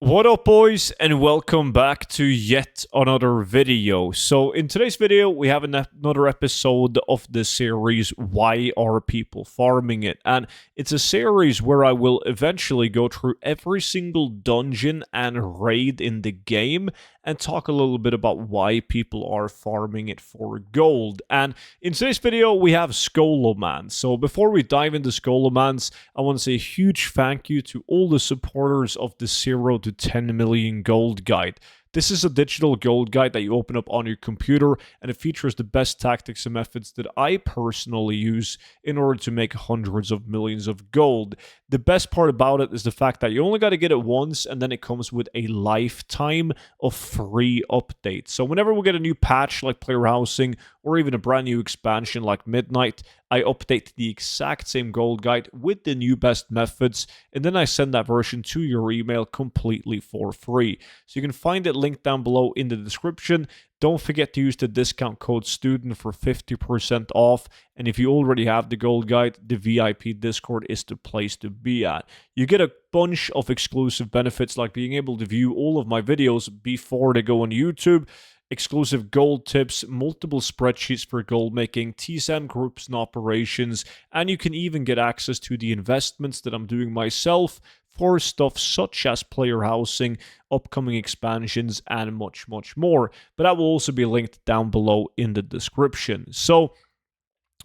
What up, boys, and welcome back to yet another video. So in today's video we have another episode of the series Why Are People Farming It? And it's a series where I will eventually go through every single dungeon and raid in the game and talk a little bit about why people are farming it for gold. And in today's video we have Scholomance. So before we dive into Scholomance, I want to say a huge thank you to all the supporters of the 0 to 10 million gold guide. This is a digital gold guide that you open up on your computer, and it features the best tactics and methods that I personally use in order to make hundreds of millions of gold. The best part about it is the fact that you only got to get it once, and then it comes with a lifetime of free updates. So whenever we get a new patch like player housing, or even a brand new expansion like Midnight, I update the exact same gold guide with the new best methods, and then I send that version to your email completely for free. So you can find it linked down below in the description. Don't forget to use the discount code STUDENT for 50% off. And if you already have the gold guide, the VIP Discord is the place to be at. You get a bunch of exclusive benefits, like being able to view all of my videos before they go on YouTube, exclusive gold tips, multiple spreadsheets for gold making, TSM groups and operations, and you can even get access to the investments that I'm doing myself for stuff such as player housing, upcoming expansions, and much, much more. But that will also be linked down below in the description. So,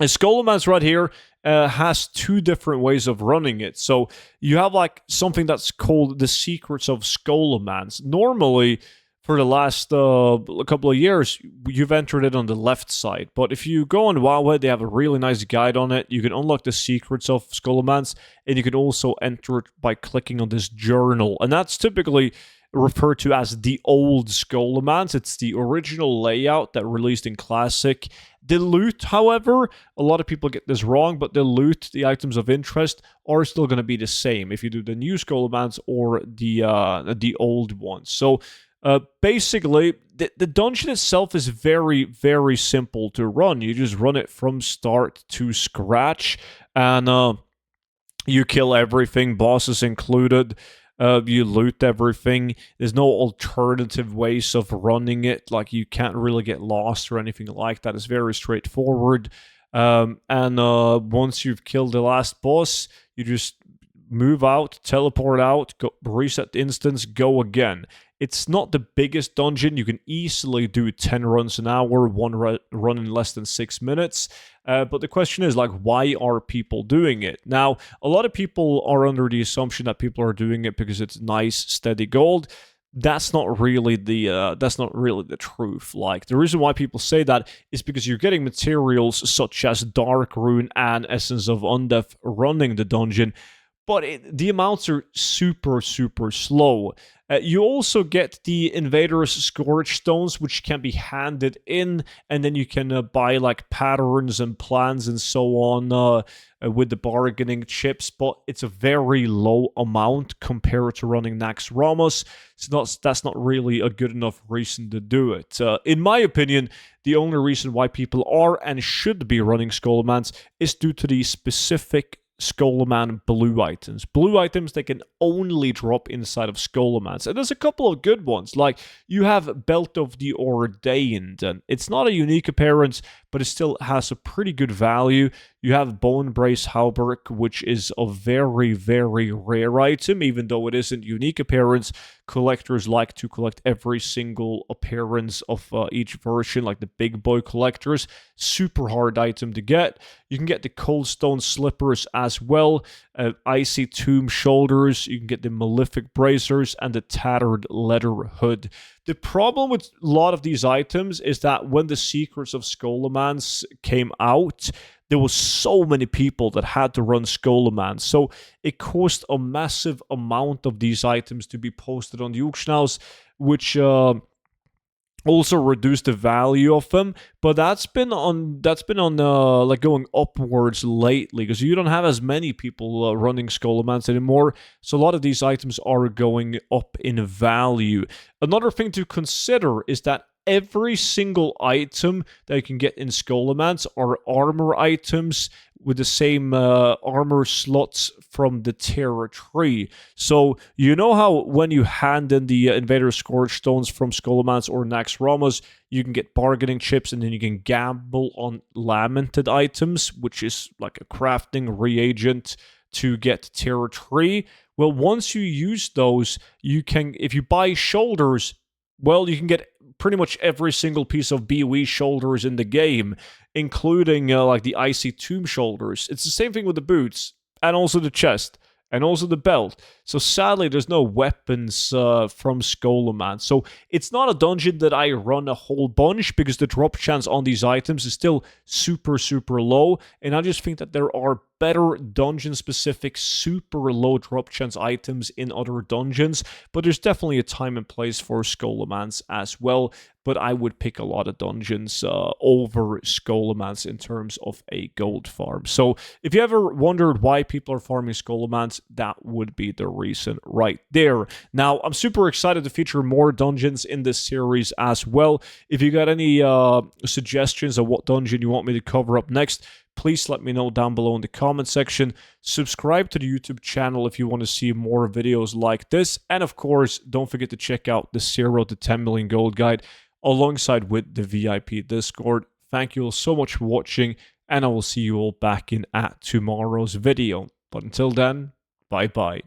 Scholomance right here has two different ways of running it. So, you have like something that's called the Secrets of Scholomance. Normally, for the last couple of years, you've entered it on the left side. But if you go on Wowhead, they have a really nice guide on it. You can unlock the secrets of Scholomance, and you can also enter it by clicking on this journal. And that's typically referred to as the old Scholomance. It's the original layout that released in Classic. The loot, however, a lot of people get this wrong, but the loot, the items of interest, are still going to be the same if you do the new Scholomance or the old one. So, basically, the dungeon itself is very, very simple to run. You just run it from start to scratch, and you kill everything, bosses included. You loot everything. There's no alternative ways of running it. Like, you can't really get lost or anything like that. It's very straightforward. And once you've killed the last boss, you just move out, teleport out, go, reset the instance, go again. It's not the biggest dungeon. You can easily do 10 runs an hour, one run in less than 6 minutes. But the question is, like, why are people doing it? Now, a lot of people are under the assumption that people are doing it because it's nice, steady gold. That's not really the truth. Like, the reason why people say that is because you're getting materials such as Dark Rune and Essence of Undeath running the dungeon, but the amounts are super, super slow. You also get the Invader's Scourge Stones, which can be handed in, and then you can buy like patterns and plans and so on with the bargaining chips, but it's a very low amount compared to running Nax Ramos, so that's not really a good enough reason to do it. In my opinion, the only reason why people are and should be running Scholomance is due to the specific Scholomance blue items. Blue items that can only drop inside of Scholomance. And there's a couple of good ones. Like, you have Belt of the Ordained, and it's not a unique appearance, but it still has a pretty good value. You have Bone Brace Hauberk, which is a very, very rare item, even though it isn't unique appearance. Collectors like to collect every single appearance of each version, like the big boy collectors. Super hard item to get. You can get the Coldstone Slippers as well, Icy Tomb Shoulders. You can get the Malefic Bracers and the Tattered Leather Hood. The problem with a lot of these items is that when the Secrets of Scholomance came out, there was so many people that had to run Scholomance. So it cost a massive amount of these items to be posted on the auction house, which also reduced the value of them. But that's been on like going upwards lately, because you don't have as many people running Scholomance anymore. So a lot of these items are going up in value. Another thing to consider is that every single item that you can get in Scholomance are armor items with the same armor slots from the tier 3. So you know how when you hand in the Invader Scourge Stones from Scholomance or Naxxramas, you can get bargaining chips and then you can gamble on lamented items, which is like a crafting reagent to get tier 3. Well, once you use those, you can, if you buy shoulders, well, you can get pretty much every single piece of BOE shoulders in the game, including like the Icy Tomb shoulders. It's the same thing with the boots, and also the chest, and also the belt. So sadly, there's no weapons from Scholomance. So it's not a dungeon that I run a whole bunch because the drop chance on these items is still super, super low. And I just think that there are better dungeon-specific, super low drop chance items in other dungeons. But there's definitely a time and place for Scholomance as well. But I would pick a lot of dungeons over Scholomance in terms of a gold farm. So if you ever wondered why people are farming Scholomance, that would be the reason right there. Now, I'm super excited to feature more dungeons in this series as well. If you got any suggestions of what dungeon you want me to cover up next, please let me know down below in the comment section. Subscribe to the YouTube channel if you want to see more videos like this. And of course, don't forget to check out the 0 to 10 million gold guide alongside with the VIP Discord. Thank you all so much for watching, and I will see you all back in at tomorrow's video. But until then, bye-bye.